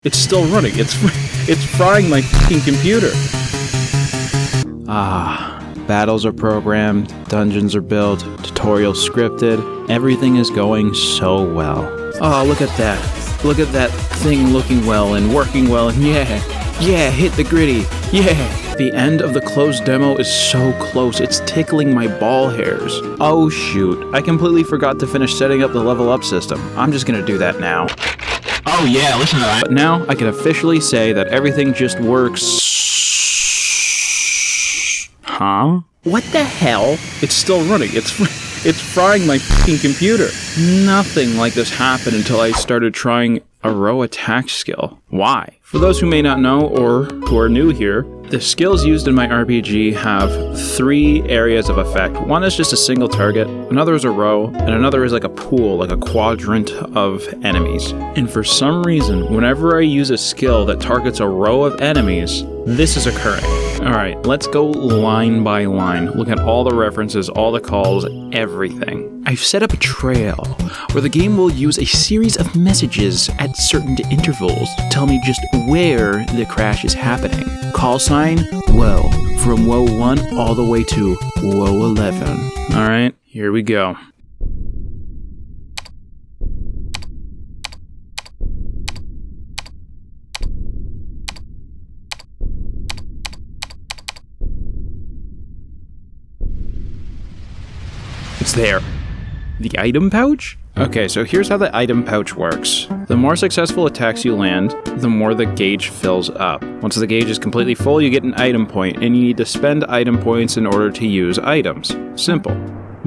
It's still running. It's frying my fucking computer. Battles are programmed, dungeons are built, tutorials scripted. Everything is going so well. Oh, look at that. Look at that thing looking well and working well. And yeah, hit the gritty. Yeah. The end of the closed demo is so close. It's tickling my ball hairs. Oh shoot. I completely forgot to finish setting up the level up system. I'm just gonna do that now. Oh yeah, listen to that. But now I can officially say that everything just works. Huh? What the hell? It's still running. It's frying my fucking computer. Nothing like this happened until I started trying a row attack skill. Why? For those who may not know or who are new here, the skills used in my RPG have 3 areas of effect. One is just a single target, another is a row, and another is like a pool, like a quadrant of enemies. And for some reason, whenever I use a skill that targets a row of enemies, this is occurring. Alright, let's go line by line. Look at all the references, all the calls, everything. I've set up a trail where the game will use a series of messages at certain intervals to tell me just where the crash is happening. Call sign, woe. From woe 1 all the way to woe 11. Alright, here we go. It's there. The item pouch? Okay, so here's how the item pouch works. The more successful attacks you land, the more the gauge fills up. Once the gauge is completely full, you get an item point, and you need to spend item points in order to use items. Simple.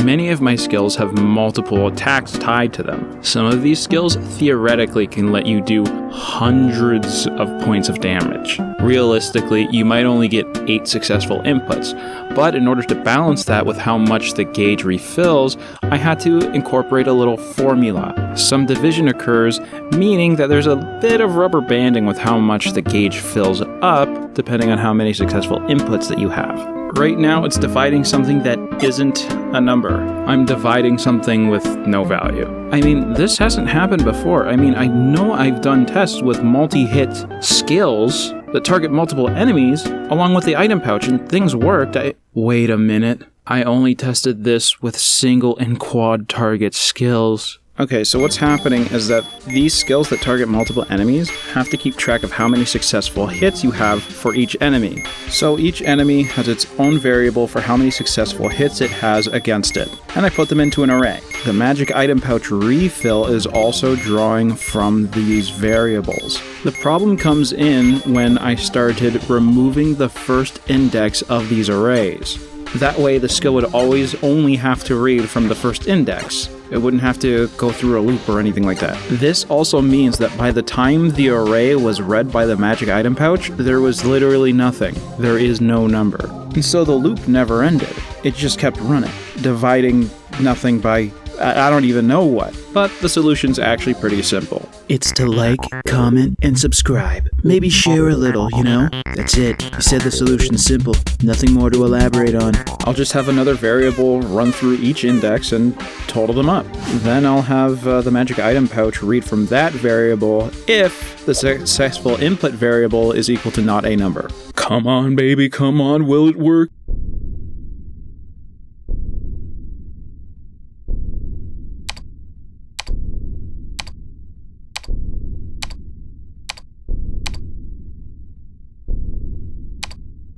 Many of my skills have multiple attacks tied to them. Some of these skills theoretically can let you do hundreds of points of damage. Realistically, you might only get 8 successful inputs, but in order to balance that with how much the gauge refills, I had to incorporate a little formula. Some division occurs, meaning that there's a bit of rubber banding with how much the gauge fills up, depending on how many successful inputs that you have. Right now, it's dividing something that isn't a number. I'm dividing something with no value. I mean, this hasn't happened before. I mean, I know I've done tests with multi-hit skills that target multiple enemies, along with the item pouch, and things worked. Wait a minute. I only tested this with single and quad target skills. Okay, so what's happening is that these skills that target multiple enemies have to keep track of how many successful hits you have for each enemy. So each enemy has its own variable for how many successful hits it has against it, and I put them into an array. The magic item pouch refill is also drawing from these variables. The problem comes in when I started removing the first index of these arrays. That way the skill would always only have to read from the first index. It wouldn't have to go through a loop or anything like that. This also means that by the time the array was read by the magic item pouch, there was literally nothing. There is no number. And so the loop never ended. It just kept running, dividing nothing by I don't even know what. But the solution's actually pretty simple. It's to like, comment, and subscribe. Maybe share a little, you know? That's it. You said the solution's simple. Nothing more to elaborate on. I'll just have another variable run through each index and total them up. Then I'll have the magic item pouch read from that variable if the successful input variable is equal to not a number. Come on, baby, come on, will it work?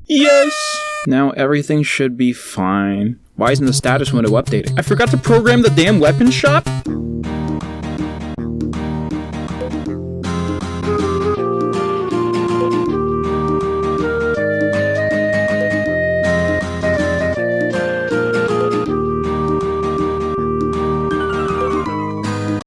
Yes! Now everything should be fine. Why isn't the status window updated? I forgot to program the damn weapon shop?